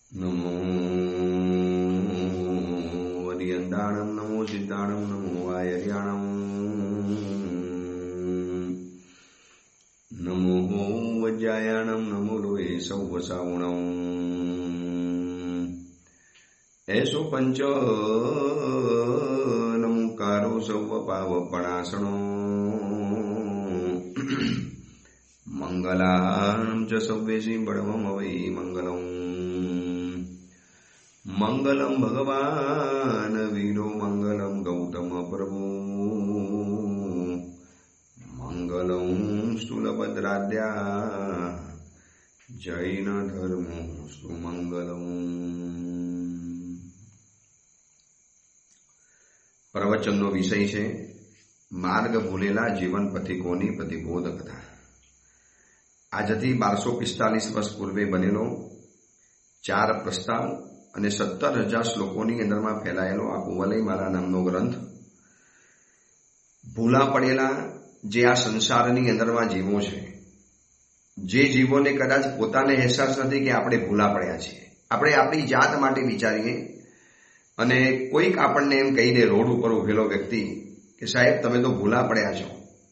નમો વરિયંદાણમ, નમો સિદ્ધાણમ, નમો વાયર્યાણમ, નમો વજ્જાયાણમ, નમો લોહે સૌવસાવણમ, એસો પંચ નમકારો સૌવ પાવપણાસણો, મંગલામ ચ સૌવેશી બળવમ વૈ મંગલમ, મંગલમ ભગવાન વીરો, મંગલમ ગૌતમ પ્રભુ, મંગલમ સ્થૂલભદ્રાદ્યા, જૈન ધર્મો સુમંગલમ. પ્રવચનનો વિષય છે માર્ગ ભૂલેલા જીવન પથિકોની પ્રતિબોધ કથા. આજથી 1245 વર્ષ પૂર્વે બનેલો 4 પ્રસ્તાવ અને 17,000 શ્લોકોની અંદરમાં ફેલાયેલો આ કુંવલઈ મારા નામનો ગ્રંથ ભૂલા પડેલા જે આ સંસારની અંદરમાં જીવો છે, જે જીવોને કદાચ પોતાને અહેસાસ નથી કે આપણે ભૂલા પડ્યા છીએ, આપણે આપણી જાત માટે વિચારીએ અને કોઈક આપણને એમ કહીને રોડ ઉપર ઉભેલો વ્યક્તિ કે સાહેબ તમે તો ભૂલા પડ્યા છો,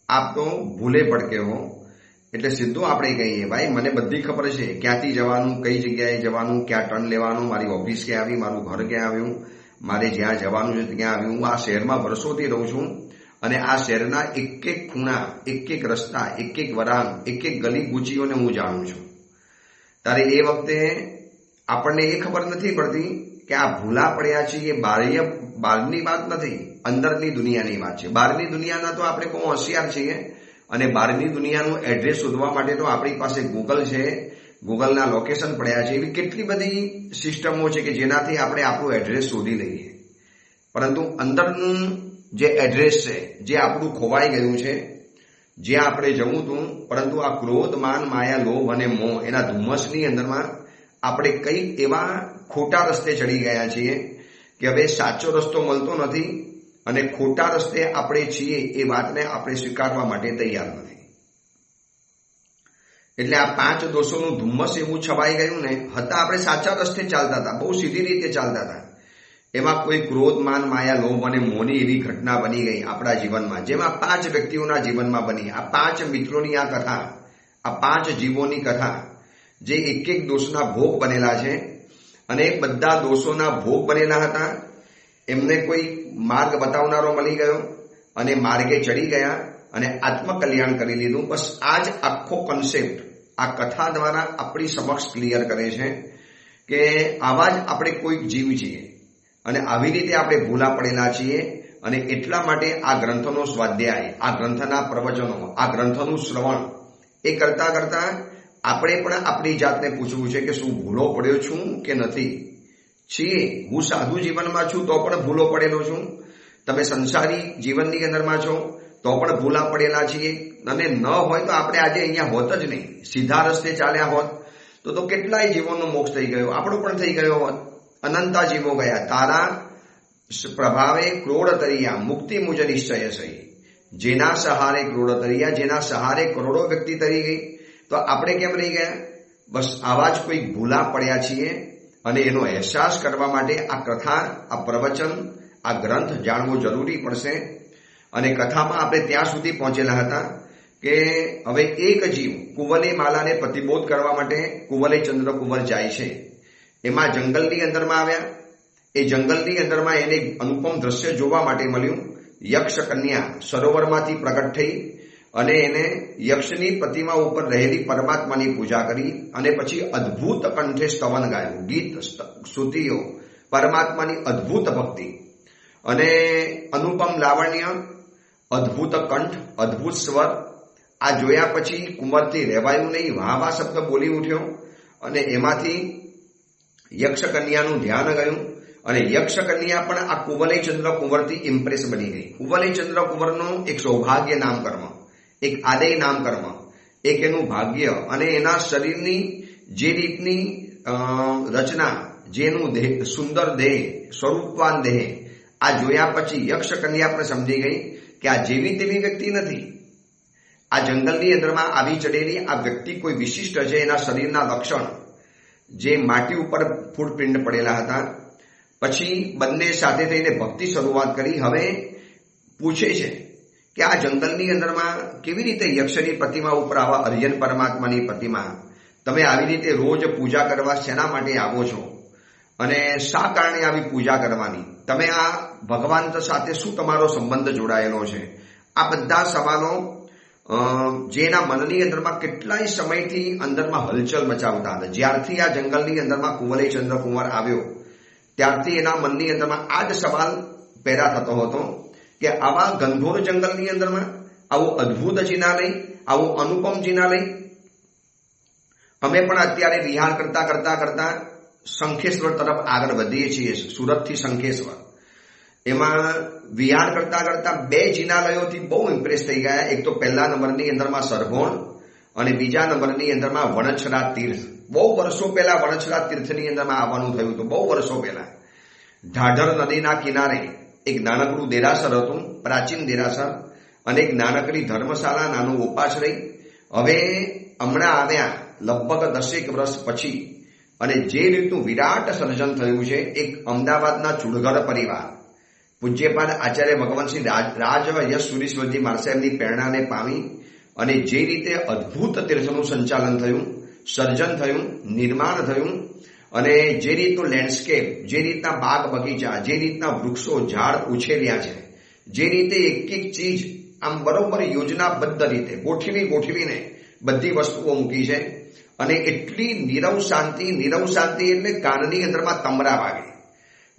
આપ તો ભૂલે પડકે હો, એટલે સીધું આપણે કહીએ ભાઈ મને બધી ખબર છે ક્યાંથી જવાનું, કઈ જગ્યાએ જવાનું, ક્યાં ટર્ન લેવાનું, મારી ઓફિસ ક્યાં આવી, મારું ઘર ક્યાં આવ્યું, મારે જ્યાં જવાનું છે ત્યાં આવ્યું. હું આ શહેરમાં વર્ષોથી રહું છું અને આ શહેરના એક એક ખૂણા, એક એક રસ્તા, એક એક વરાંગ, એક એક ગલી કૂચીઓને હું જાણું છું. ત્યારે એ વખતે આપણને એ ખબર નથી પડતી કે આ ભૂલા પડ્યા છીએ એ બહારની વાત નથી, અંદરની દુનિયાની વાત છે. બહારની દુનિયાના તો આપણે બહુ હોશિયાર છીએ અને બહારની દુનિયાનું એડ્રેસ શોધવા માટે તો આપણી પાસે ગૂગલ છે, ગૂગલના લોકેશન પડ્યા છે, એવી કેટલી બધી સિસ્ટમો છે કે જેનાથી આપણે આપણું એડ્રેસ શોધી લઈએ. પરંતુ અંદરનું જે એડ્રેસ છે, જે આપણું ખોવાઈ ગયું છે, જ્યાં આપણે જવું હતું, પરંતુ આ ક્રોધ, માન, માયા, લોભ અને મોહ એના ધુમ્મસની અંદરમાં આપણે કઈ એવા ખોટા રસ્તે ચડી ગયા છીએ કે હવે સાચો રસ્તો મળતો નથી અને ખોટા રસ્તે આપણે છીએ એ વાતને આપણે સ્વીકારવા માટે તૈયાર નથી. એટલે આ 5 દોષોનું ધુમ્મસ એવું છવાઈ ગયું ને, હતા આપણે સાચા રસ્તે ચાલતા હતા, બહુ સીધી રીતે ચાલતા હતા, એમાં કોઈ ક્રોધ, માન, માયા, લોભ અને મોહની એવી ઘટના બની ગઈ આપણા જીવનમાં, જેમાં 5 વ્યક્તિઓના જીવનમાં બની. આ 5 મિત્રોની આ કથા, આ 5 જીવોની કથા જે એક એક દોષના ભોગ બનેલા છે અને બધા દોષોના ભોગ બનેલા હતા. એમને કોઈ માર્ગ બતાવનારો મળી ગયો અને માર્ગે ચડી ગયા અને આત્મકલ્યાણ કરી લીધું. બસ આ જ આખો કન્સેપ્ટ આ કથા દ્વારા આપણી સમક્ષ ક્લિયર કરે છે કે આવા જ આપણે કોઈક જીવ છીએ અને આવી રીતે આપણે ભૂલા પડેલા છીએ. અને એટલા માટે આ ગ્રંથનો સ્વાધ્યાય, આ ગ્રંથના પ્રવચનો, આ ગ્રંથનું શ્રવણ એ કરતા કરતા આપણે પણ આપણી જાતને પૂછવું છે કે શું ભૂલો પડ્યો છું કે નથી છીએ. હું સાધુ જીવનમાં છું તો પણ ભૂલો પડેલો છું, તમે સંસારી જીવનની અંદરમાં છો તો પણ ભૂલા પડેલા છીએ. અને ન હોય તો આપણે આજે અહીંયા હોત જ નહીં, સીધા રસ્તે ચાલ્યા હોત તો કેટલાય જીવોનો મોક્ષ થઈ ગયો, આપણો પણ થઈ ગયો હોત. અનંતા જીવો ગયા, તારા પ્રભાવે ક્રોડ તરિયા, મુક્તિ મુજ નિશ્ચય સહી. જેના સહારે ક્રોડ તરિયા, જેના સહારે કરોડો વ્યક્તિ તરી ગઈ, તો આપણે કેમ રહી ગયા? બસ આવા જ કોઈ ભૂલા પડ્યા છીએ અને એનો અહેસાસ કરવા માટે આ કથા, આ પ્રવચન, આ ગ્રંથ જાણવો જરૂરી પડશે. અને કથામાં આપણે ત્યાં સુધી પહોંચેલા હતા કે હવે એક જીવ કુંવલઈ માલાને પ્રતિબોધ કરવા માટે કુંવલઈ ચંદ્ર કુંવર જાય છે. એમાં જંગલની અંદરમાં આવ્યા, એ જંગલની અંદરમાં એને અનુપમ દ્રશ્ય જોવા માટે મળ્યું. યક્ષ કન્યા સરોવરમાંથી પ્રગટ થઈ અને એને યક્ષની પ્રતિમા ઉપર રહેલી પરમાત્માની પૂજા કરી અને પછી અદ્ભુત કંઠે સ્તવન ગાયું, ગીત, સ્તુતિઓ, પરમાત્માની અદ્ભુત ભક્તિ અને અનુપમ લાવણ્ય, અદ્ભુત કંઠ, અદ્ભુત સ્વર. આ જોયા પછી કુંવરથી રહેવાયું નહીં, વાહ વાહ શબ્દ બોલી ઉઠ્યો અને એમાંથી યક્ષ કન્યાનું ધ્યાન ગયું અને યક્ષ કન્યા પણ આ કુંવલઈ ચંદ્ર કુંવરથી ઇમ્પ્રેસ બની ગઈ. કુંવલઈ ચંદ્ર કુંવરનું એક સૌભાગ્ય નામ કર્મ, એક આદય નામ કર્મ, એક એનું ભાગ્ય અને એના શરીરની જે રીતની રચના, જેનું દેહ, સુંદર દેહ, સ્વરૂપવાન દેહ, આ જોયા પછી યક્ષ કન્યા પણ સમજી ગઈ કે આ જેવી તેવી વ્યક્તિ નથી. આ જંગલની અંદરમાં આવી ચડેલી આ વ્યક્તિ કોઈ વિશિષ્ટ છે. એના શરીરના લક્ષણ જે માટી ઉપર ફૂટપ્રિન્ટ પડેલા હતા. પછી બંને સાથે થઈને ભક્તિ શરૂઆત કરી. હવે પૂછે છે કે આ જંગલની અંદરમાં કેવી રીતે યક્ષની પ્રતિમા ઉપર આવા અર્યન પરમાત્માની પ્રતિમા તમે આવી રીતે રોજ પૂજા કરવા શેના માટે આવો છો અને શા કારણે આવી પૂજા કરવાની? તમે આ ભગવાન સાથે શું તમારો સંબંધ જોડાયેલો છે? આ બધા સવાલો જેના મનની અંદરમાં કેટલાય સમયથી અંદરમાં હલચલ મચાવતા હતા. જ્યારથી આ જંગલની અંદરમાં કુંવલય ચંદ્રકુંવર આવ્યો ત્યારથી એના મનની અંદરમાં આ જ સવાલ પેદા થતો હતો કે આવા ઘનઘોર જંગલની અંદરમાં આવું અદ્ભુત જિનાલય, આવું અનુપમ જિનાલય. અમે પણ અત્યારે વિહાર કરતા કરતા કરતા શંખેશ્વર તરફ આગળ વધીએ છીએ. સુરતથી શંખેશ્વર એમાં વિહાર કરતા કરતા 2 જિનાલયોથી બહુ ઇમ્પ્રેસ થઈ ગયા. એક તો પહેલા નંબરની અંદરમાં સરભોણ અને બીજા નંબરની અંદરમાં વણછરા તીર્થ. બહુ વર્ષો પહેલા વણછરા તીર્થની અંદરમાં આવવાનું થયું હતું. બહુ વર્ષો પહેલા ઢાઢર નદીના કિનારે એક નાનકડું દેરાસર હતું, પ્રાચીન દેરાસર, અને એક નાનકડી ધર્મશાળા, નાનું ઉપાશ્રય. હવે હમણાં આવ્યા લગભગ 10 વર્ષ પછી અને જે રીતનું વિરાટ સર્જન થયું છે, એક અમદાવાદના ચુડગર પરિવાર પૂજ્યપાદ આચાર્ય ભગવાનસિંહ રાજ યશ સુરીશ્વરજી મારસાહેબની પ્રેરણાને પામી અને જે રીતે અદ્ભુત તીર્થનું સંચાલન થયું, સર્જન થયું, નિર્માણ થયું અને જે રીતનું લેન્ડસ્કેપ, જે રીતના બાગ બગીચા, જે રીતના વૃક્ષો ઝાડ ઉછેર્યા છે, જે રીતે એક એક ચીજ આમ બરોબર યોજનાબદ્ધ રીતે ગોઠવીને બધી વસ્તુઓ મૂકી છે. અને એટલી નીરવ શાંતિ એટલે કાનની અંદરમાં તમરા વાગે.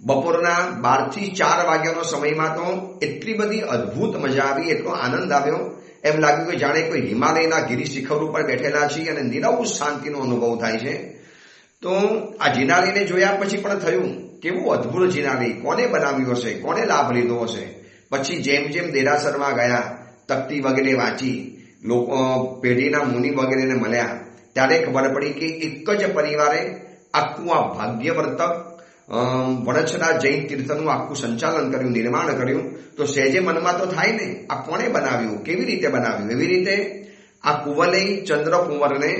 બપોરના 12 થી 4 વાગ્યાનો સમયમાં તો એટલી બધી અદ્ભુત મજા આવી, એટલો આનંદ આવ્યો, એમ લાગ્યું કે જાણે કોઈ હિમાલયના ગિરી શિખર ઉપર બેઠેલા છીએ અને નીરવ શાંતિનો અનુભવ થાય છે. તો આ જિનાલયને જોયા પછી પણ થયું કેવું અદ્ભુત જિનાલય, કોને બનાવ્યું હશે, કોને લાભ લીધો હશે. પછી જેમ જેમ દેરાસરમાં ગયા, તકતી વગેરે વાંચી, લોકો પેઢીના મુનિ વગેરેને મળ્યા, ત્યારે ખબર પડી કે એક જ પરિવારે આખું આ ભાગ્યવર્તક વણછરા જૈન તીર્થનું આખું સંચાલન કર્યું, નિર્માણ કર્યું. તો સહેજે મનમાં તો થાય ને, આ કોણે બનાવ્યું, કેવી રીતે બનાવ્યું? એવી રીતે આ કુંવલય ચંદ્રકુંવરને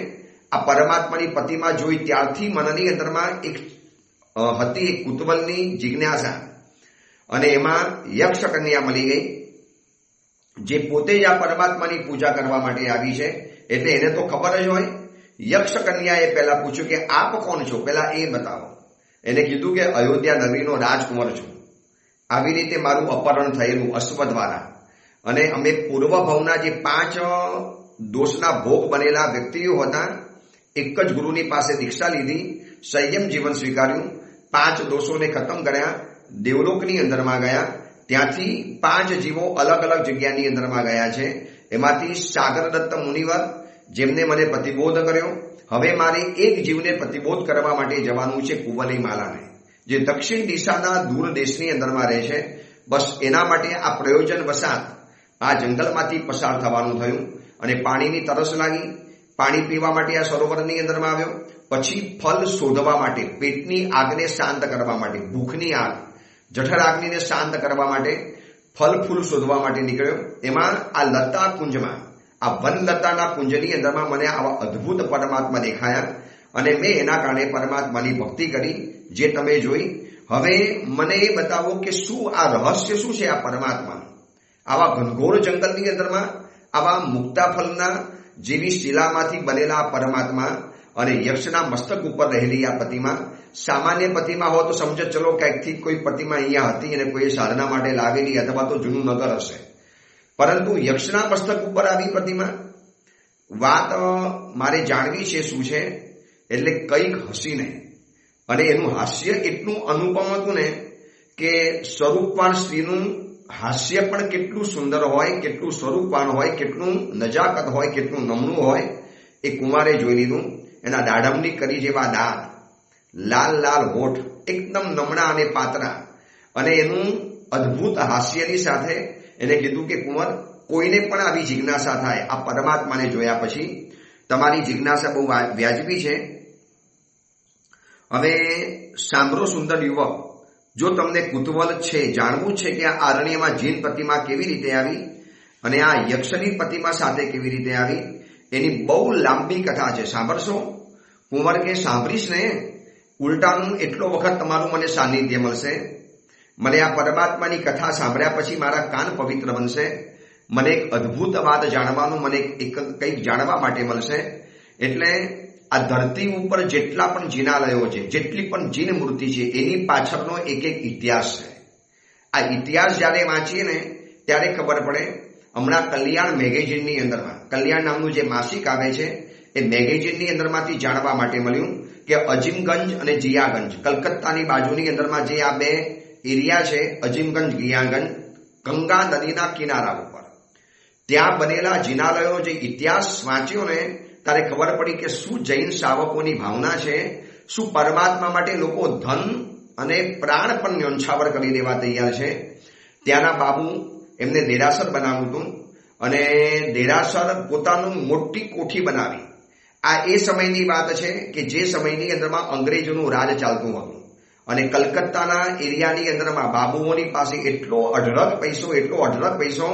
આ પરમાત્માની પ્રતિમા જોઈ ત્યારથી મનની અંદરમાં એક કુતૂહલની જિજ્ઞાસા, અને એમાં યક્ષ કન્યા મળી ગઈ, જે પોતે જ આ પરમાત્માની પૂજા કરવા માટે આવી છે. એટલે એને તો ખબર જ હોય. યક્ષ કન્યાએ પહેલા પૂછ્યું કે આપ કોણ છો, પહેલા એ બતાવો. એને કીધું કે અયોધ્યા નગરીનો રાજકુંવર છું. આવી રીતે મારું અપહરણ થયેલું અશ્વ દ્વારા, અને અમે પૂર્વભવના જે 5 દોષના ભોગ બનેલા વ્યક્તિઓ હતા, એક જ ગુરુની પાસે દીક્ષા લીધી, સંયમ જીવન સ્વીકાર્યું, 5 દોષોને ખતમ કર્યા, દેવલોકની અંદરમાં ગયા. ત્યાંથી 5 જીવો અલગ અલગ જગ્યાની અંદરમાં ગયા છે. એમાંથી સાગરદત્ત મુનિવર, જેમને મને પ્રતિબોધ કર્યો. હવે મારે એક જીવને પ્રતિબોધ કરવા માટે જવાનું છે કુંવલય માલાને, જે દક્ષિણ દિશાના દૂર દેશની અંદરમાં રહે છે. બસ એના માટે આ પ્રયોજન વસાત આ જંગલમાંથી પસાર થવાનું થયું અને પાણીની તરસ લાગી. પાણી પીવા માટે આ સરોવરની અંદરમાં આવ્યો. પછી ફલ શોધવા માટે, પેટની આગને શાંત કરવા માટે, ભૂખની આગ, જઠર આગનીને શાંત કરવા માટે ફલ ફૂલ શોધવા માટે નીકળ્યો. એમાં આ લતા કુંજમાં, આ વનલતાના કુંજની અંદરમાં મને આવા અદ્ભુત પરમાત્મા દેખાયા અને મેં એના કારણે પરમાત્માની ભક્તિ કરી, જે તમે જોઈ. હવે મને એ બતાવો કે શું આ રહસ્ય શું છે આ પરમાત્માનું? આવા ઘનઘોર જંગલની અંદરમાં આવા મુક્તાફલના જેવી શિલામાંથી બનેલા આ પરમાત્મા અને યક્ષના મસ્તક ઉપર રહેલી આ પ્રતિમા. સામાન્ય પ્રતિમા હોય તો સમજો ચલો ક્યાંકથી કોઈ પ્રતિમા અહીંયા હતી અને કોઈ સાધના માટે લાવેલી અથવા તો જૂનું નગર હશે, પરંતુ યક્ષના મસ્તક ઉપર આવી પ્રતિમા. વાત મારે જાણવી છે શું છે, એટલે કંઈક હસીને, અને એનું હાસ્ય એટલું અનુપમ હતું ને કે સ્વરૂપવાન સ્ત્રીનું હાસ્ય પણ કેટલું સુંદર હોય, કેટલું સ્વરૂપવાન હોય, કેટલું નજાકત હોય, કેટલું નમણું હોય, એ કુમારે જોઈ લીધું. એના દાઢમની કરી જેવા દાંત, લાલ લાલ હોઠ, એકદમ નમણા અને પાતળા, અને એનું અદ્ભુત હાસ્યની સાથે એને કીધું કે કુંવર, કોઈને પણ આવી જિજ્ઞાસા થાય આ પરમાત્માને જોયા પછી. તમારી જિજ્ઞાસા બહુ વ્યાજબી છે. હવે સાંભળો સુંદર યુવક, જો તમને કુતૂહલ છે, જાણવું છે કે આ અરણ્યમાં જીન પ્રતિમા કેવી રીતે આવી અને આ યક્ષની પ્રતિમા સાથે કેવી રીતે આવી, એની બહુ લાંબી કથા છે. સાંભળશો? કુંવર કે સાંભળીશ ને, ઉલટાનું એટલો વખત તમારું મને સાનિધ્ય મળશે, મને આ પરમાત્માની કથા સાંભળ્યા પછી મારા કાન પવિત્ર બનશે, મને એક અદ્ભુત વાત જાણવાનું, મને કંઈક જાણવા માટે મળશે. એટલે આ ધરતી ઉપર જેટલા પણ જીનાલયો છે, જેટલી પણ જીન મૂર્તિ છે, એની પાછળનો એક એક ઇતિહાસ છે. આ ઇતિહાસ જ્યારે વાંચીએ ને ત્યારે ખબર પડે. હમણાં કલ્યાણ મેગેઝિનની અંદરમાં, કલ્યાણ નામનું જે માસિક આવે છે, એ મેગેઝિનની અંદરમાંથી જાણવા માટે મળ્યું કે અજીમગંજ અને જિયાગંજ, કલકત્તાની બાજુની અંદરમાં જે આ બે એરિયા છે, અજીમગંજ જિયાગંજ, ગંગા નદીના કિનારા ઉપર ત્યાં બનેલા જિનાલયો, જે ઇતિહાસ વાંચ્યો ને ત્યારે ખબર પડી કે શું જૈન શાવકોની ભાવના છે, શું પરમાત્મા માટે લોકો ધન અને પ્રાણ પણ ન્યોછાવર કરી દેવા તૈયાર છે. ત્યાંના બાબુ એમને દેરાસર બનાવ્યું હતું અને દેરાસર પોતાનું મોટી કોઠી બનાવી. આ એ સમયની વાત છે કે જે સમયની અંદરમાં અંગ્રેજોનું રાજ ચાલતું હતું અને કલકત્તાના એરિયાની અંદરમાં બાબુઓની પાસે એટલો અઢળક પૈસો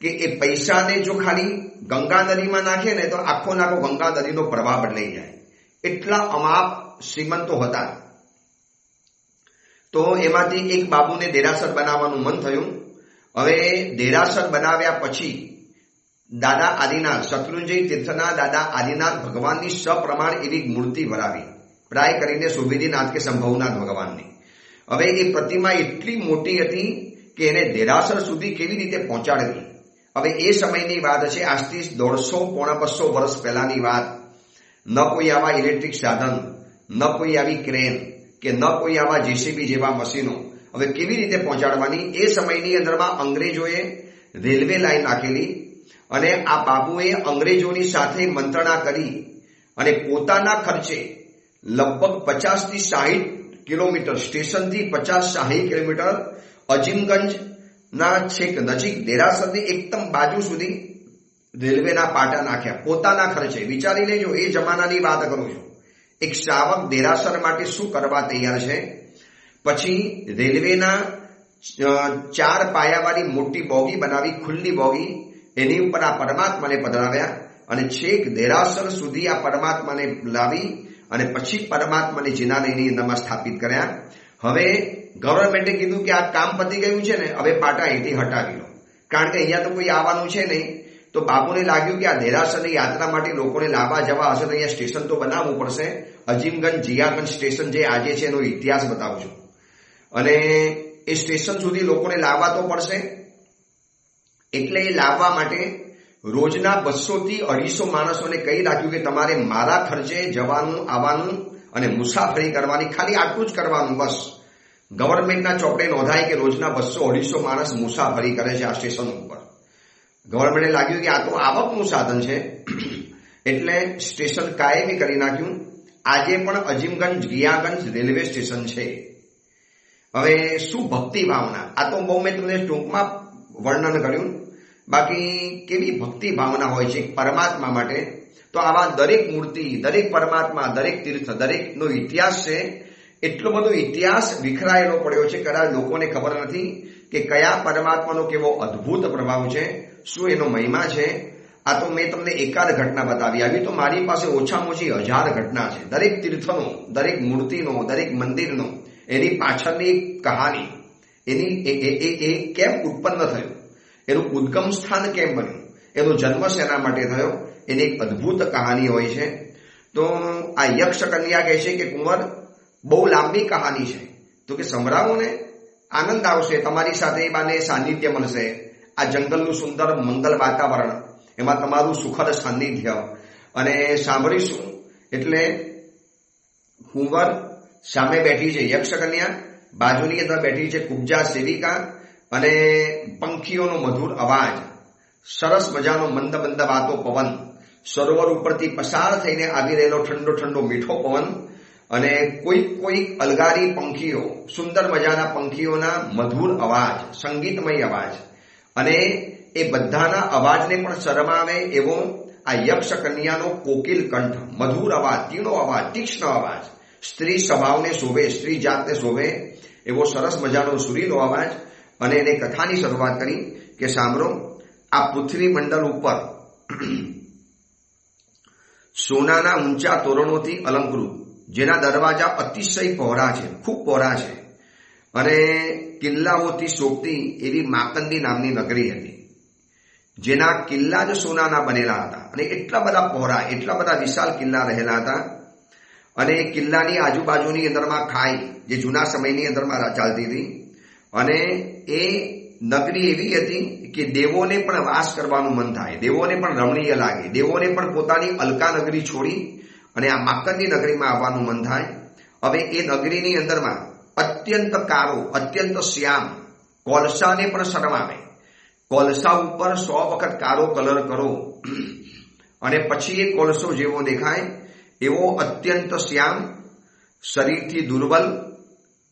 કે એ પૈસાને જો ખાલી ગંગા નદીમાં નાખે ને તો આખો ગંગા નદીનો પ્રવાહ બદલાઈ જાય, એટલા અમાપ શ્રીમંતો હતા. તો એમાંથી એક બાબુને દેરાસર બનાવવાનું મન થયું. હવે દેરાસર બનાવ્યા પછી દાદા આદિનાથ, શત્રુંજય તીર્થના દાદા આદિનાથ ભગવાનની સપ્રમાણ એવી મૂર્તિ ભરાવી, પ્રાય કરીને સુવિધિનાથ કે સંભવનાથ ભગવાનની. હવે એ પ્રતિમા એટલી મોટી હતી કે એને દેરાસર સુધી કેવી રીતે પહોંચાડવી. હવે એ સમયની વાત છે, આજથી 150-200 વર્ષ પહેલાની વાત. ન કોઈ આવા ઇલેક્ટ્રિક સાધન, ન કોઈ આવી ક્રેન કે ન કોઈ આવા જેસીબી જેવા મશીનો. હવે કેવી રીતે પહોંચાડવાની? એ સમયની અંદરમાં અંગ્રેજોએ રેલવે લાઈન નાખેલી અને આ બાબુએ અંગ્રેજોની સાથે મંત્રણા કરી અને પોતાના ખર્ચે લગભગ 50 થી 60 કિલોમીટર, સ્ટેશનથી 50-60 કિલોમીટર અજીમગંજ ના છેક નજીક દેરાસરની એકદમ બાજુ સુધી રેલવેના પાટા નાખ્યા પોતાના ખર્ચે. વિચારી લેજો, એ જમાનાની વાત કરું છું. એક શ્રાવક દેરાસર માટે શું કરવા તૈયાર છે. પછી રેલવેના 4 પાયાવાળી મોટી બોગી બનાવી, ખુલ્લી બોગી, એની ઉપર આ પરમાત્માને પધરાવ્યા અને છેક દેરાસર સુધી આ પરમાત્માને લાવી અને પછી પરમાત્માને જિનાલયની અંદરમાં સ્થાપિત કર્યા. હવે ગવર્મેન્ટે કીધું કે આ કામ પતી ગયું છે ને, હવે પાટા અહીંથી હટાવી લો, કારણ કે અહીંયા તો કોઈ આવવાનું છે નહીં. તો બાબુને લાગ્યું કે આ દેરાસરની યાત્રા માટે લોકોને લાવવા જવા હશે તો અહીંયા સ્ટેશન તો બનાવવું પડશે. અજીમગંજ જિયાગંજ સ્ટેશન જે આજે છે એનો ઇતિહાસ બતાવું છું અને એ સ્ટેશન સુધી લોકોને લાવવા તો પડશે. એટલે એ લાવવા માટે રોજના 200 થી 250 માણસોને કહી રાખ્યું કે તમારે મારા ખર્ચે જવાનું, આવવાનું અને મુસાફરી કરવાની, ખાલી આટલું જ કરવાનું બસ. ગવર્મેન્ટના ચોપડે નોંધાય કે રોજના 200-250 માણસ મુસાફરી કરે છે આ સ્ટેશન ઉપર. ગવર્મેન્ટે લાગ્યું કે આ તો આવકનું સાધન છે એટલે સ્ટેશન કાયમી કરી નાખ્યું. આજે પણ અજીમગંજ ગિયાગંજ રેલવે સ્ટેશન છે. હવે શું ભક્તિ ભાવના, આ તો બહુ મેં તમને ટૂંકમાં વર્ણન કર્યું. બાકી કેવી ભક્તિ ભાવના હોય છે પરમાત્મા માટે. તો આવા દરેક મૂર્તિ, દરેક પરમાત્મા, દરેક તીર્થ, દરેકનો ઇતિહાસ છે. એટલો બધો ઇતિહાસ વિખરાયેલો પડ્યો છે, કદાચ લોકોને ખબર નથી કે કયા પરમાત્માનો કેવો અદ્ભુત પ્રભાવ છે, શું એનો મહિમા છે. આ તો મેં તમને એકાદ ઘટના બતાવી. આવી તો મારી પાસે ઓછામાં ઓછી 1000 ઘટના છે. દરેક તીર્થનો, દરેક મૂર્તિનો, દરેક મંદિરનો એની પાછળની કહાની, એની કેમ ઉત્પન્ન થયું, એનું ઉદ્ગમ સ્થાન કેમ બન્યું, એનો જન્મ શેના માટે થયો, એની એક અદ્ભુત કહાની હોય છે. તો આ યક્ષ કન્યા કહે છે કે કુંવર, બહુ લાંબી કહાની છે, તો કે સંભળાવો ને, આનંદ આવશે, તમારી સાથે એ બાને સાનિધ્ય મળશે. આ જંગલનું સુંદર મંગલ વાતાવરણ, એમાં તમારું સુખદ સાનિધ્ય અને સાંભળીશું. એટલે કુંવર સામે બેઠી છે યક્ષ કન્યા, બાજુની અંદર બેઠી છે કુબ્જા સેવિકા અને પંખીઓનો મધુર અવાજ, સરસ મજાનો મંદ મંદ વાતો પવન, સરોવર ઉપરથી પસાર થઈને આવી રહેલો ઠંડો ઠંડો મીઠો પવન અને કોઈ અલગારી પંખીઓ, સુંદર મજાના પંખીઓના મધુર અવાજ, સંગીતમય અવાજ અને એ બધાના અવાજને પણ શરમાવે એવો આ યક્ષ કન્યાનો કોકિલ કંઠ, મધુર અવાજ, તીણો અવાજ, તીક્ષ્ણ અવાજ, સ્ત્રી સ્વભાવને શોભે, સ્ત્રી જાતને શોભે એવો સરસ મજાનો સુરીલો અવાજ. અને એને કથાની શરૂઆત કરી કે સાંભળો, આ પૃથ્વી મંડળ ઉપર સોનાના ઊંચા તોરણોથી અલંકૃત, જેના દરવાજા અતિશય પહોળા છે, ખૂબ પહોળા છે, અને કિલ્લાઓથી શોભતી એવી માકંદી નામની નગરી હતી, જેના કિલ્લા જ સોનાના બનેલા હતા, અને એટલા બધા પહોળા, એટલા બધા વિશાળ કિલ્લા રહેલા હતા. અને એ કિલ્લાની આજુબાજુની અંદરમાં ખાઈ, જે જૂના સમયની અંદરમાં ચાલતી હતી, અને એ નગરી એવી હતી કે દેવોને પણ વાસ કરવાનું મન થાય, દેવોને પણ રમણીય લાગે, દેવોને પણ પોતાની અલકા નગરી છોડી અને આ માકંદી નગરીમાં આવવાનું મન થાય. હવે એ નગરીની અંદરમાં અત્યંત કાળો, અત્યંત શ્યામ, કોલસાને પણ શરમાવે, કોલસા ઉપર 100 વખત કાળો કલર કરો અને પછી એ કોલસો જેવો દેખાય એવો અત્યંત શ્યામ, શરીરથી દુર્બલ,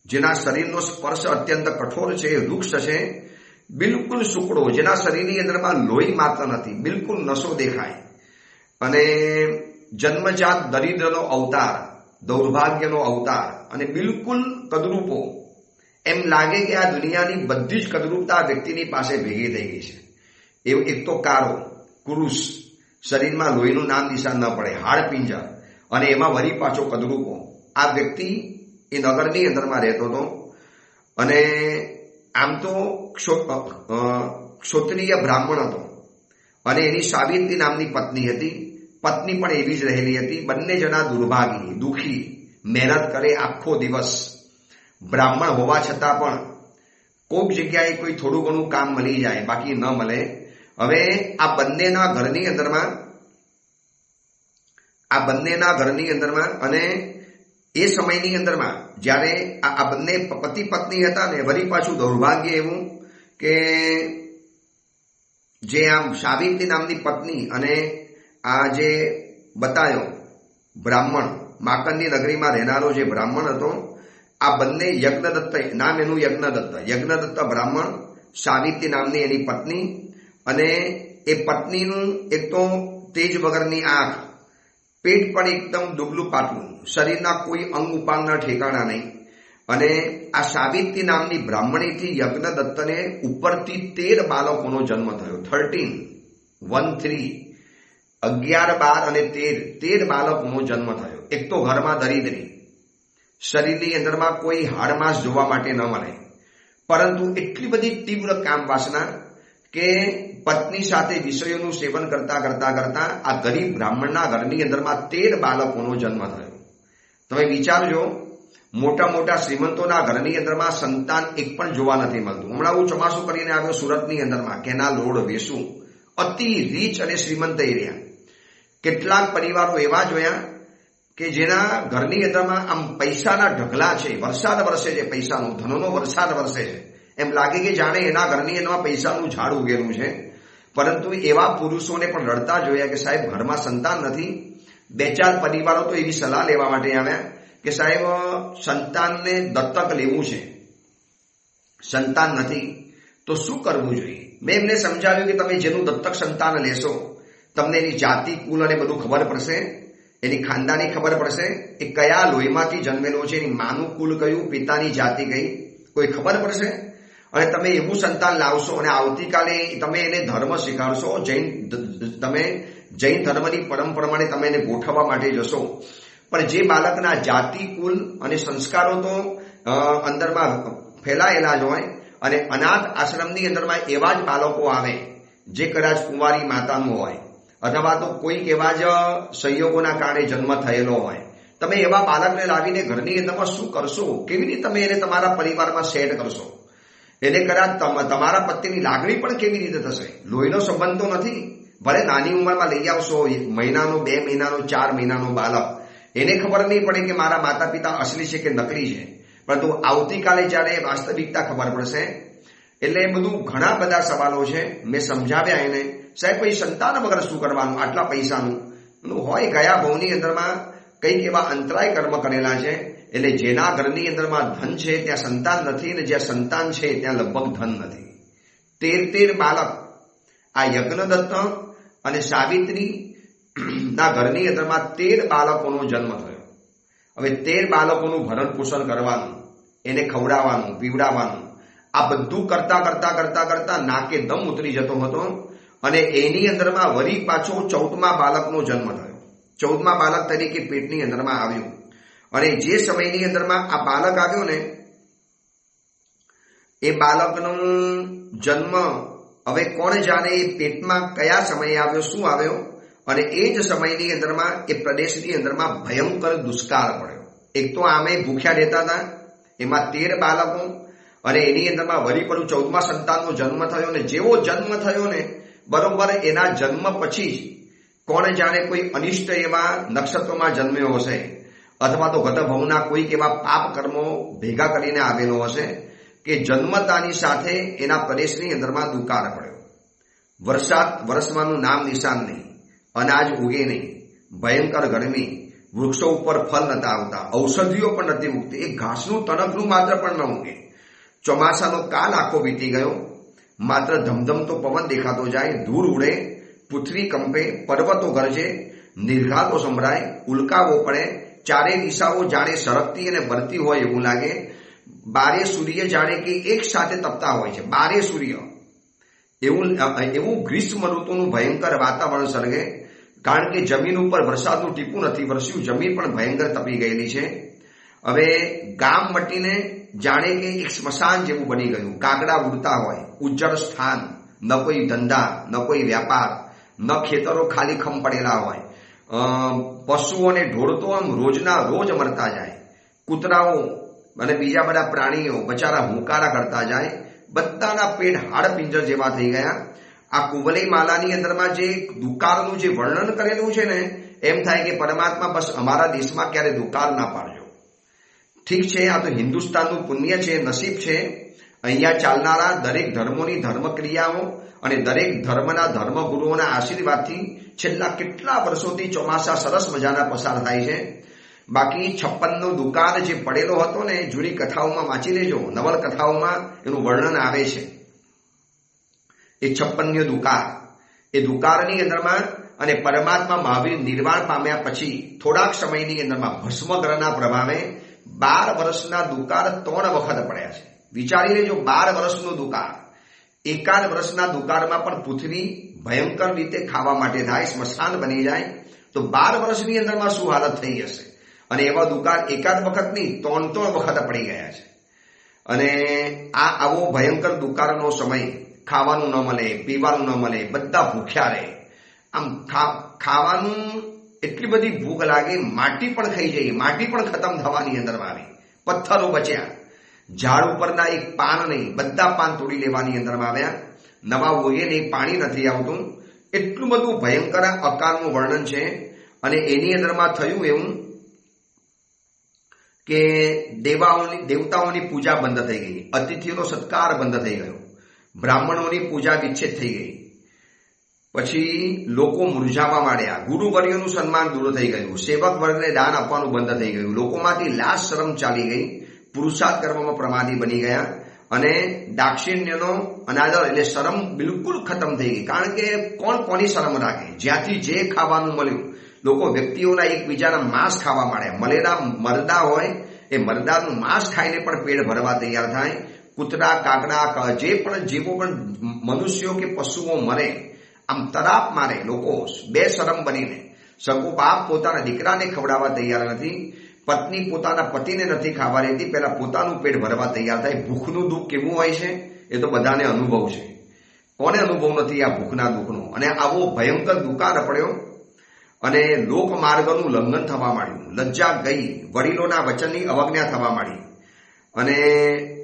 જેના શરીરનો સ્પર્શ અત્યંત કઠોર છે, વૃક્ષ છે, બિલકુલ સુકડો, જેના શરીરની અંદરમાં લોહી માત્ર નથી, બિલકુલ નસો દેખાય, અને જન્મજાત દરિદ્રનો અવતાર, દૌર્ભાગ્યનો અવતાર, અને બિલકુલ કદરૂપો. એમ લાગે કે આ દુનિયાની બધી જ કદરૂપતા વ્યક્તિની પાસે ભેગી થઈ ગઈ છે. એક તો કાળો, કુરુષ, શરીરમાં લોહીનું નામ નિશાન ન પડે, હાડ પિંજર, અને એમાં વળી પાછો કદરૂપો. આ વ્યક્તિ એ નગરની અંદરમાં રહેતો હતો, અને આમ તો ક્ષોત્રિય બ્રાહ્મણ હતો, અને એની સાવિત્રી નામની પત્ની હતી. પત્ની પણ એવી જ રહેલી હતી. બંને જણા દુર્ભાગી, દુઃખી, મહેનત કરે આખો દિવસ, બ્રાહ્મણ હોવા છતાં પણ કોઈક જગ્યાએ કોઈ થોડું ઘણું કામ મળી જાય, બાકી ન મળે. હવે આ બંનેના ઘરની અંદરમાં અને એ સમયની અંદરમાં જ્યારે આ બંને પતિ પત્ની હતા ને, વળી પાછું દૌર્ભાગ્ય એવું કે જે આમ સાવિત્રી નામની પત્ની અને આ જે બતાયો બ્રાહ્મણ, માકંદી નગરીમાં રહેનારો જે બ્રાહ્મણ હતો, આ બંને યજ્ઞદત્ત, નામ એનું યજ્ઞદત્ત બ્રાહ્મણ, સાવિત્રી નામની એની પત્ની, અને એ પત્નીનું એક તો તેજ વગરની આંખ, પેટ પણ એકદમ દુબલું પાતળું, શરીરના કોઈ અંગ ઉપાંગના ઠેકાણા નહીં. અને આ સાવિત્રી નામની બ્રાહ્મણીથી યજ્ઞદત્તને ઉપરથી 13 બાળકોનો જન્મ થયો. 13, 11, 12 અને 13 બાળકોનો જન્મ થયો. એક તો ઘરમાં દરિદ્રી, શરીરની અંદરમાં કોઈ હાડમાંસ જોવા માટે ન મળે, પરંતુ એટલી બધી તીવ્ર કામ વાસના કે પત્ની સાથે વિષયોનું સેવન કરતા કરતા કરતા આ ગરીબ બ્રાહ્મણના ઘરની અંદરમાં 13 બાળકોનો જન્મ થયો. તમે વિચારજો, મોટા મોટા શ્રીમંતોના ઘરની અંદરમાં સંતાન એક પણ જોવા નથી મળતું. હમણાં હું ચોમાસું કરીને આવ્યો સુરતની અંદરમાં, કેનાલ રોડ, વેસુ, અતિ રીચ અને શ્રીમંત એરિયા. કેટલાક પરિવારો એવા જોયા કે જેના ઘરની અંદરમાં આમ પૈસાના ઢગલા છે, વરસાદ વરસે છે, પૈસાનો, ધનનો વરસાદ વરસે છે. એમ લાગે કે જાણે એના ઘરની અંદરમાં પૈસાનું ઝાડ ઉગેલું છે. પરંતુ એવા પુરુષોને પણ રડતા જોયા કે સાહેબ ઘરમાં સંતાન નથી. 2-4 પરિવારો તો એવી સલાહ લેવા માટે આવ્યા કે સાહેબ સંતાનને દત્તક લેવું છે, સંતાન નથી, તો શું કરવું જોઈએ? મેં એમને સમજાવ્યું કે તમે જેનું દત્તક સંતાન લેશો, તમને એની જાતિ, કુલ અને બધું ખબર પડશે, એની ખાનદાની ખબર પડશે, એ કયા લોહીમાંથી જન્મેલો છે, એની માનું કુલ કયું, પિતાની જાતિ કઈ, કોઈ ખબર પડશે. અને તમે એવું સંતાન લાવશો અને આવતીકાલે તમે એને ધર્મ શીખવાડશો, તમે જૈન ધર્મની પરંપરા પ્રમાણે તમે એને ગોઠવવા માટે જશો. પણ જે બાળકના જાતિ, કુલ અને સંસ્કારો તો અંદરમાં ફેલાયેલા જ હોય, અને અનાથ આશ્રમની અંદરમાં એવા જ બાળકો આવે જે કદાચ કુંવારી માતાનું હોય, અથવા તો કોઈક એવા જ સંયોગોના કારણે જન્મ થયેલો હોય. તમે એવા બાળકને લાવીને ઘરની અંદરમાં શું કરશો? કેવી રીતે તમે એને તમારા પરિવારમાં સેટ કરશો? એને કદાચ તમારા પતિની લાગણી પણ કેવી રીતે થશે? લોહીનો સંબંધ તો નથી. ભલે નાની ઉંમરમાં લઈ આવશો, 1 મહિનાનો, 2 મહિનાનો, 4 મહિનાનો બાળક, એને ખબર નહીં પડે કે મારા માતા પિતા અસલી છે કે નકલી છે, પરંતુ આવતીકાલે જ્યારે વાસ્તવિકતા ખબર પડશે. એટલે બધું ઘણા બધા સવાલો છે. મેં સમજાવ્યા એને, સાહેબ પછી સંતાન વગર શું કરવાનું, આટલા પૈસાનું હોય, ગયા ભવની અંદરમાં કંઈક એવા અંતરાય કર્મ કરેલા છે. એટલે જેના ઘરની અંદરમાં ધન છે ત્યાં સંતાન નથી, અને જ્યાં સંતાન છે ત્યાં લગભગ ધન નથી. 13 બાળક આ યજ્ઞદત્ત અને સાવિત્રી ના ઘરની અંદરમાં 13 બાળકોનો જન્મ થયો. હવે 13 બાળકોનું ભરણ પોષણ કરવાનું, એને ખવડાવવાનું, પીવડાવવાનું, આ બધું કરતા કરતા કરતા કરતા નાકે દમ ઉતરી જતો હતો. અને એની અંદરમાં વળી પાછો 14મા બાળકનો જન્મ થયો. 14મા બાળક તરીકે પેટની અંદરમાં આવ્યું અને જે સમયની અંદરમાં આ બાળક આવ્યો ને એ બાળકનો જન્મ હવે કોણ જાણે એ પેટમાં કયા સમયે આવ્યો, શું આવ્યો, અને એ જ સમયની અંદરમાં એ પ્રદેશની અંદરમાં ભયંકર દુષ્કાળ પડ્યો. એક તો આમે ભૂખ્યા રહેતા હતા, એમાં 13 બાળકો, અને એની અંદરમાં વળી પડું 14મા સંતાનનો જન્મ થયો ને જેવો જન્મ થયો ને બરોબર એના જન્મ પછી જ કોણ જાણે કોઈ અનિષ્ટ એવા નક્ષત્રોમાં જન્મ્યો હશે અથવા તો ગતભવના કોઈક એવા પાપ કર્મો ભેગા કરીને આવેલો હશે કે જન્મતાની સાથે એના પ્રદેશની અંદરમાં દુકાળ પડ્યો. વરસાદ વરસવાનું નામ નિશાન નહીં, અનાજ ઉગે નહીં, ભયંકર ગરમી, વૃક્ષો ઉપર ફળ નતા આવતા, ઔષધિઓ પણ નથી ઉગતી, એક ઘાસનું તણખનું માત્ર પણ ન ઉગે. ચોમાસાનો કાલ આખો વીતી ગયો, માત્ર ધમધમતો પવન દેખાતો જાય, ધૂળ ઉડે, પૃથ્વી કંપે, પર્વતો ગરજે, નિર્ઘાતો સંભળાય, ઉલ્કાઓ પડે, ચારે દિશાઓ જાણે સરકતી અને બળતી હોય એવું લાગે. બારે સૂર્ય જાણે કે એક સાથે તપતા હોય છે, બારે સૂર્ય, એવું ગ્રીષ્મ ઋતુનું ભયંકર વાતાવરણ સર્ગે. કારણ કે જમીન ઉપર વરસાદનું ટીપું નથી વરસ્યું, જમીન પણ ભયંકર તપી ગયેલી છે. હવે ગામ મટીને જાણે કે એક સ્મશાન જેવું બની ગયું. કાગડા ઉડતા હોય, ઉજ્જળ સ્થાન, ન કોઈ ધંધા, ન કોઈ વ્યાપાર, ન ખેતરો ખાલી ખમ પડેલા હોય. પશુઓ અને ઢોર તો આમ રોજના રોજ મરતા જાય. કૂતરાઓ અને બીજા બધા પ્રાણીઓ બચારા હુંકારા કરતા જાય. બધાના પેટ હાડપિંજર જેવા થઈ ગયા. આ કુવલઈ માલાની અંદરમાં જે દુકાળનું જે વર્ણન કરેલું છે ને એમ થાય કે પરમાત્મા બસ અમારા દેશમાં ક્યારે દુકાળ ના પાડજો. ઠીક છે, આ તો હિન્દુસ્તાનનું પુણ્ય છે, નસીબ છે. અહીંયા ચાલનારા દરેક ધર્મોની ધર્મક્રિયાઓ અને દરેક ધર્મના ધર્મગુરુઓના આશીર્વાદથી છેલ્લા કેટલા વર્ષોથી ચોમાસા સરસ મજાના પસાર થાય છે. બાકી 56નો દુકાળ જે પડેલો હતો ને જૂની કથાઓમાં વાંચી લેજો, નવલકથાઓમાં એનું વર્ણન આવે છે. એ 56નો દુકાળ, એ દુકાળની અંદરમાં અને પરમાત્મા મહાવીર નિર્વાણ પામ્યા પછી થોડાક સમયની અંદરમાં ભસ્મગ્રહના પ્રભાવે 12 વર્ષના દુકાળ 3 વખત પડ્યા છે. વિચારી લેજો, 12 વર્ષનો દુકાળ. એકાદ વર્ષના દુકાળમાં પણ પૃથ્વી ભયંકર રીતે ખાવા માટે થાય, સ્મશાન બની જાય, તો 12 વર્ષની અંદરમાં શું હાલત થઈ હશે. અને એવા દુકાળ એકાદ વખત નહીં 3 વખત પડી ગયા છે. અને આ આવો ભયંકર દુકાળનો સમય, ખાવાનું ન મળે, પીવાનું ન મળે, બધા ભૂખ્યા રહે. આમ ખાવાનું એટલી બધી ભૂખ લાગે, માટી પણ ખાઈ જઈએ, માટી પણ ખતમ થવાની અંદરમાં આવી. પથ્થરો બચ્યા, ઝાડ ઉપરના એક પાન નહીં, બધા પાન તોડી લેવાની અંદરમાં આવ્યા. નવા ઓએ નહીં, પાણી નથી આવતું. એટલું બધું ભયંકર અકાળનું વર્ણન છે. અને એની અંદરમાં થયું એવું કે દેવતાઓની પૂજા બંધ થઈ ગઈ, અતિથિઓનો સત્કાર બંધ થઈ ગયો, બ્રાહ્મણોની પૂજા વિચ્છેદ થઈ ગઈ. પછી લોકો મૂર્જાવા માંડ્યા, ગુરુવર્યોનું સન્માન દૂર થઈ ગયું, સેવક વર્ગને દાન આપવાનું બંધ થઈ ગયું, લોકોમાંથી લાજ શરમ ચાલી ગઈ, પુરુષાર્થ કરવામાં પ્રમાદી બની ગયા. અને દાક્ષિણ્યનો અનાદર એટલે શરમ બિલકુલ ખતમ થઈ ગઈ. કારણ કે કોણ કોની શરમ રાખે? જ્યાંથી જે ખાવાનું મળ્યું, લોકો વ્યક્તિઓના એકબીજાના માંસ ખાવા માંડ્યા. મળેલા મરદા હોય એ મરદાનું માંસ ખાઈને પણ પેટ ભરવા તૈયાર થાય. કૂતરા, કાગડા, જે પણ જેવો પણ મનુષ્યો કે પશુઓ મરે, આમ તરાપ મારે લોકો બેશરમ બનીને. સગો બાપ પોતાના દીકરાને ખવડાવવા તૈયાર નથી, પત્ની પોતાના પતિને નથી ખાવા રહેતી, પહેલા પોતાનું પેટ ભરવા તૈયાર થાય. ભૂખનું દુઃખ કેવું હોય છે એ તો બધાને અનુભવ છે. કોને અનુભવ નથી આ ભૂખના દુઃખનો? અને આવો ભયંકર દુકાળ પડ્યો અને લોકમાર્ગનું ઉલ્લંઘન થવા માંડ્યું. લજ્જા ગઈ, વડીલોના વચનની અવજ્ઞા થવા માંડી અને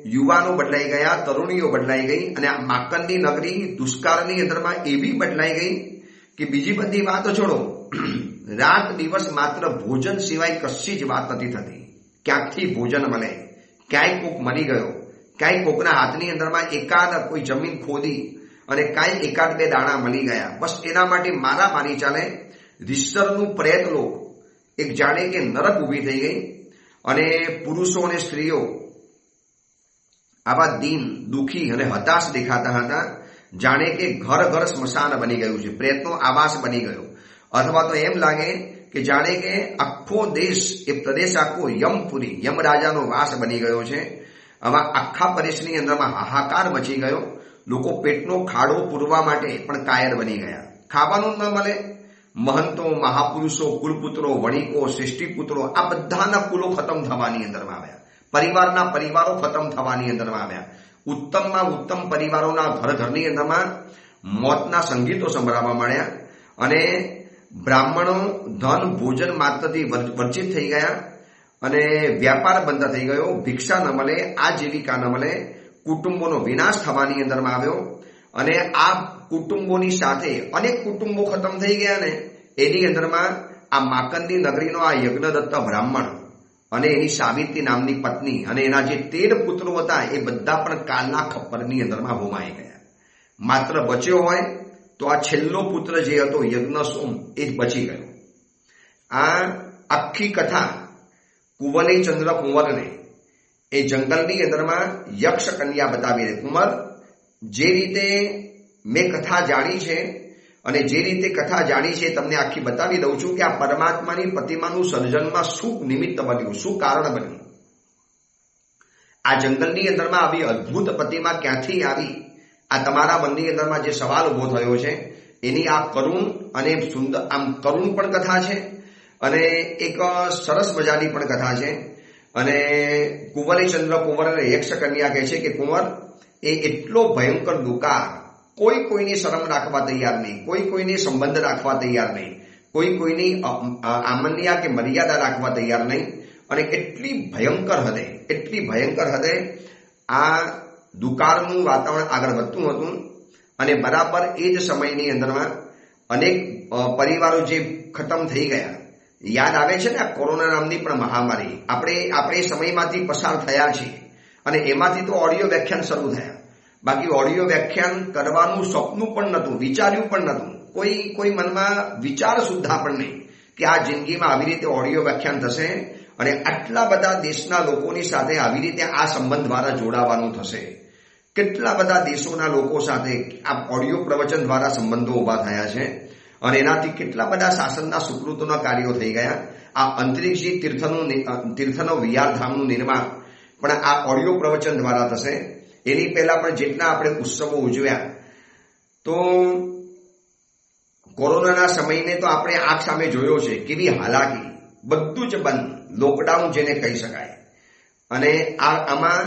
યુવાનો બદલાઈ ગયા, તરુણીઓ બદલાઈ ગઈ. અને આ માકનની નગરી દુષ્કાળની અંદરમાં એવી બદલાઈ ગઈ કે બીજી બધી વાતો છોડો, રાત દિવસ માત્ર ભોજન સિવાય કશી જ વાત નથી થતી. ક્યાંકથી ભોજન મળે, ક્યાંય કોક મરી ગયો, ક્યાંય કોકના હાથની અંદરમાં એકાદ કોઈ જમીન ખોદી અને કાંઈ એકાદ બે દાણા મળી ગયા, બસ એના માટે મારામારી ચાલે. રીસરનું પ્રેત લોક એક જાણે કે નરક ઊભી થઈ ગઈ. અને પુરુષો અને સ્ત્રીઓ આવા દીન, દુઃખી અને હતાશ દેખાતા હતા. જાણે કે ઘર ઘર સ્મશાન બની ગયું છે, પ્રેતનો આવાસ બની ગયો. અથવા તો એમ લાગે કે જાણે કે આખો દેશ, એ પ્રદેશ આખો યમપુરી, યમરાજાનો વાસ બની ગયો છે. આવા આખા પ્રદેશની અંદરમાં હાહાકાર મચી ગયો. લોકો પેટનો ખાડો પૂરવા માટે પણ કાયર બની ગયા. ખાવાનું ન મળે મહંતો, મહાપુરુષો, કુલપુત્રો, વણિકો, શ્રેષ્ઠીપુત્રો, આ બધાના કુલો ખતમ થવાની અંદરમાં આવ્યા. પરિવારના પરિવારો ખતમ થવાની અંદરમાં આવ્યા. ઉત્તમમાં ઉત્તમ પરિવારોના ઘરની અંદરમાં મોતના સંગીતો સંભળાવવા મળ્યા અને બ્રાહ્મણો ધન ભોજન માત્રથી વર્જિત થઈ ગયા અને વ્યાપાર બંધ થઈ ગયો. ભિક્ષા ન મળે, આજીવિકા ન મળે, કુટુંબોનો વિનાશ થવાની અંદરમાં આવ્યો અને આ કુટુંબોની સાથે અનેક કુટુંબો ખતમ થઈ ગયા ને એની અંદરમાં આ માકંદી નગરીનો આ યજ્ઞદત્ત બ્રાહ્મણ અને એની સાવિત્રી નામની પત્ની અને એના જે 13 પુત્રો હતા એ બધા પણ કાલના ખપ્પરની અંદરમાં હોમાઈ ગયા. માત્ર બચ્યો હોય તો આ છેલ્લો પુત્ર જે હતો યજ્ઞસોમ એ જ બચી ગયો. આ આખી કથા કુંવરચંદ્ર કુંવરને એ જંગલની અંદરમાં યક્ષ કન્યા બતાવી રહી. કુંવર, જે રીતે મેં કથા જાણી છે અને જે રીતે કથા જાણી છે તમને આખી બતાવી દઉં છું કે આ પરમાત્માની પ્રતિમાનું સર્જનમાં શું નિમિત્ત બન્યું, શું કારણ બન્યું. આ જંગલની અંદરમાં આવી અદ્ભુત પ્રતિમા ક્યાંથી આવી, આ તમારા મનની અંદરમાં જે સવાલ ઉભો થયો છે એની આ કરુણ અને સુંદર, આમ કરુણ પણ કથા છે અને એક સરસ મજાની પણ કથા છે. અને કુંવરચંદ્ર કુંવરને યક્ષ કન્યા કહે છે કે કુંવર, એ એટલો ભયંકર દુકાર, કોઈની શરમ રાખવા તૈયાર નહીં, કોઈની સંબંધ રાખવા તૈયાર નહીં, કોઈની આમન્યા કે મર્યાદા રાખવા તૈયાર નહીં અને એટલી ભયંકર હદે આ દુકાળનું વાતાવરણ આગળ વધતું હતું. અને બરાબર એ જ સમયની અંદરમાં અનેક પરિવારો જે ખતમ થઈ ગયા. યાદ આવે છે ને આ કોરોના નામની પણ મહામારી, આપણે સમયમાંથી પસાર થયા છીએ અને એમાંથી તો ઓડિયો વ્યાખ્યાન શરૂ થયા. બાકી ઓડિયો વ્યાખ્યાન કરવાનું સપનું પણ નહોતું, વિચાર્યું પણ નહોતું, કોઈ મનમાં વિચાર સુદ્ધા પણ નહીં કે આ જિંદગીમાં આવી રીતે ઓડિયો વ્યાખ્યાન થશે અને આટલા બધા દેશના લોકોની સાથે આવી રીતે આ સંબંધ દ્વારા જોડાવાનું થશે. કેટલા બધા દેશોના લોકો સાથે આ ઓડિયો પ્રવચન દ્વારા સંબંધો ઉભા થયા છે અને એનાથી કેટલા બધા શાસનના સુકૃતોના કાર્યો થઈ ગયા. આ અંતરિક્ષી તીર્થનો વિહારધામનું નિર્માણ પણ આ ઓડિયો પ્રવચન દ્વારા થશે. એની પહેલા પણ જેટલા આપણે ઉત્સવો ઉજવ્યા તો કોરોનાના સમયને તો આપણે આંખ સામે જોયો છે, કેવી હાલાકી, બધું જ બંધ, લોકડાઉન જેને કહી શકાય. અને આમાં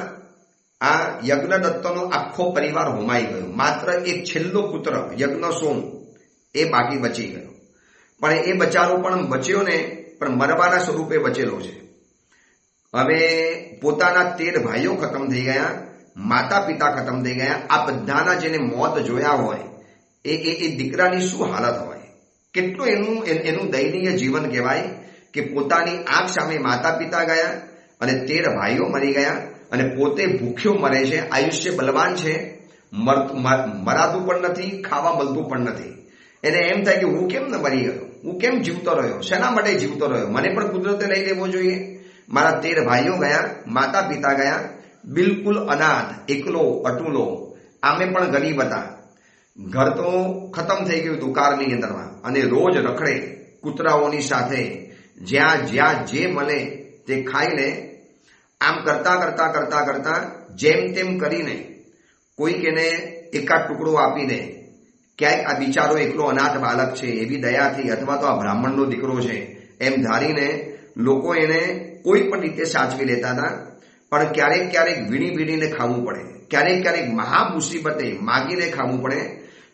આ યજ્ઞદત્તનો આખો પરિવાર હોમાઈ ગયો. માત્ર એક છેલ્લો પુત્ર યજ્ઞસોમ એ બાકી બચી ગયો. પણ એ બચારો પણ બચ્યો ને પણ મરવાના સ્વરૂપે બચેલો છે. હવે પોતાના 13 ભાઈઓ ખતમ થઈ ગયા, માતા પિતા ખતમ થઈ ગયા. આ બધાના જેને મોત જોયા હોય એ દીકરાની શું હાલત હોય, કેટલું એનું દયનીય જીવન કહેવાય કે પોતાની આંખ સામે માતા પિતા ગયા અને 13 ભાઈઓ મરી ગયા અને પોતે ભૂખ્યો મરે છે. આયુષ્ય બલવાન છે, મરાતું પણ નથી, ખાવા મળતું પણ નથી. એને એમ થાય કે હું કેમ ન મરી ગયો, હું કેમ જીવતો રહ્યો, શેના માટે જીવતો રહ્યો, મને પણ કુદરતે લઈ લેવો જોઈએ. મારા 13 ભાઈઓ ગયા, માતા પિતા ગયા, બિલકુલ અનાથ, એકલો અટુલો, આમે પણ ગરીબ હતા. ઘર તો ખતમ થઈ ગયું દુકાળની અંદરમાં અને રોજ રખડે કૂતરાઓની સાથે, જ્યાં જે મળે તે ખાઈને આમ કરતા જેમ તેમ કરીને કોઈક એને એકાદ ટુકડો આપી દે. ક્યાંક આ બિચારો એકલો અનાથ બાળક છે એવી દયાથી, અથવા તો આ બ્રાહ્મણનો દીકરો છે એમ ધારીને લોકો એને કોઈ પણ રીતે સાચવી લેતા હતા. પણ ક્યારેક વીણીને ખાવું પડે, ક્યારેક મહા મુસીબતે માગીને ખાવું પડે.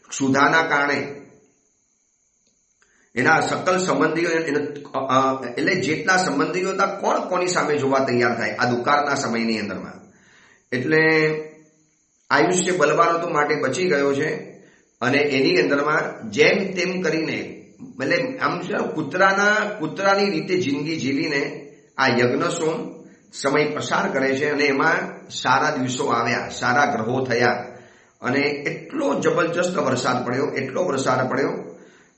સુધાના કારણે એના સકલ સંબંધીઓ, એટલે જેટલા સંબંધીઓ હતા કોણ કોની સામે જોવા તૈયાર થાય આ દુકાળના સમયની અંદરમાં. એટલે આયુષ્ય બલવાન તો માટે બચી ગયો છે અને એની અંદરમાં જેમ તેમ કરીને, એટલે આમ કૂતરાની રીતે જિંદગી જીવીને આ યજ્ઞસોમ સમય પસાર કરે છે. અને એમાં સારા દિવસો આવ્યા, સારા ગ્રહો થયા અને એટલો જબરજસ્ત વરસાદ પડ્યો,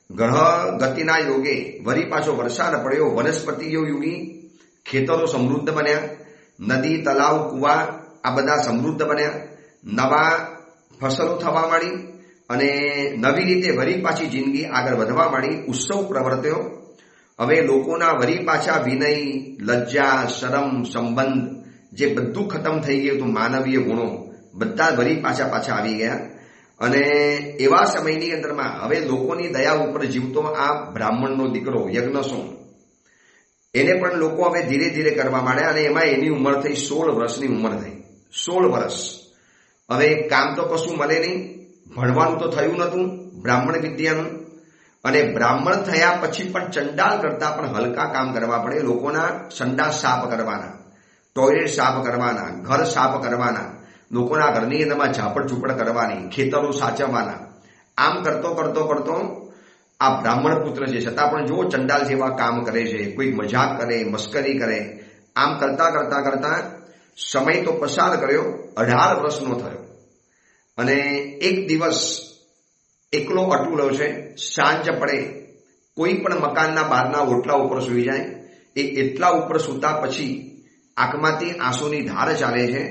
ગ્રહ ગતિના યોગે વળી પાછો વરસાદ પડ્યો. વનસ્પતિઓ યુગી, ખેતરો સમૃદ્ધ બન્યા, નદી તલાવ કુવા આ બધા સમૃદ્ધ બન્યા, નવા ફસલો થવા માંડી અને નવી રીતે વળી પાછી જિંદગી આગળ વધવા માંડી. ઉત્સવ પ્રવર્ત્યો. હવે લોકોના વળી પાછા વિનય, લજ્જા, શરમ, સંબંધ જે બધું ખતમ થઈ ગયું હતું, માનવીય ગુણો બધા વળી પાછા આવી ગયા અને એવા સમયની અંદરમાં હવે લોકોની દયા ઉપર જીવતો આ બ્રાહ્મણનો દીકરો યજ્ઞસોમ, એને પણ લોકો હવે ધીરે ધીરે કરવા માંડ્યા અને એમાં એની ઉંમર થઈ 16 વર્ષની ઉંમર થઈ. 16 વર્ષ. હવે કામ તો કશું મળે નહીં, ભણવાનું તો થયું નહોતું બ્રાહ્મણ વિદ્યાનું, અને બ્રાહ્મણ થયા પછી પણ ચંડાલ કરતા પણ હલકા કામ કરવા પડે. લોકોના સંડાસ સાફ કરવાના, ટોયલેટ સાફ કરવાના, ઘર સાફ કરવાના, લોકોના ઘરની અંદરમાં ઝાપડ ઝૂપડ કરવાની, ખેતરો સાચવવાના. આમ કરતો કરતો કરતો આ બ્રાહ્મણ પુત્ર છે, છતાં પણ જો ચંડાલ જેવા કામ કરે છે, કોઈ મજાક કરે, મસ્કરી કરે. આમ કરતા કરતા કરતા સમય તો પસાર કર્યો, 18 વર્ષનો થયો. અને એક દિવસ એકલો અટુલો છે, સાંજ પડે, કોઈ પણ મકાનના બહારના ઓટલા ઉપર સૂઈ જાય. એ એટલા ઉપર સૂતા પછી આંખમાંથી આંસુની ધાર ચાલે છે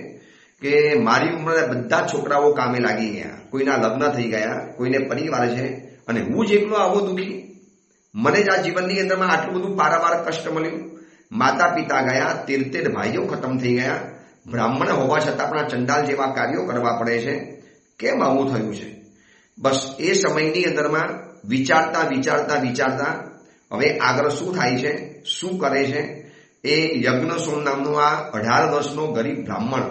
કે મારી ઉંમરે બધા છોકરાઓ કામે લાગી ગયા, કોઈના લગ્ન થઈ ગયા, કોઈને પરિવાર છે, અને હું જ એકલો આવો દુઃખી. મને જ આ જીવનની અંદરમાં આટલું બધું પારાવાર કષ્ટ મળ્યું. માતા પિતા ગયા, 13 ભાઈઓ ખતમ થઈ ગયા. બ્રાહ્મણ હોવા છતાં પણ આ ચંડાલ જેવા કાર્યો કરવા પડે છે. કેમ આવું થયું છે? બસ એ સમયની અંદરમાં વિચારતા વિચારતા વિચારતા હવે આગળ શું થાય છે, શું કરે છે, એ યજ્ઞસોમ નામનો આ 18 વર્ષનો ગરીબ બ્રાહ્મણ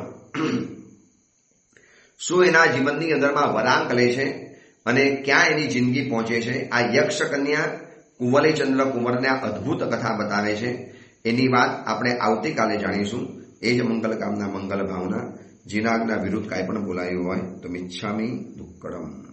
શું એના જીવનની અંદરમાં વળાંક લે છે અને ક્યાં એની જિંદગી પહોંચે છે. આ યક્ષ કન્યા કુંવલેચંદ્ર કુંવરને આ અદ્ભુત કથા બતાવે છે. એની વાત આપણે આવતીકાલે જાણીશું. એ જ મંગલ કામના, મંગલ ભાવના. જીનાગના વિરુદ્ધ કાંઈ પણ બોલાયું હોય તો મિચ્છામિ દુક્કડમ.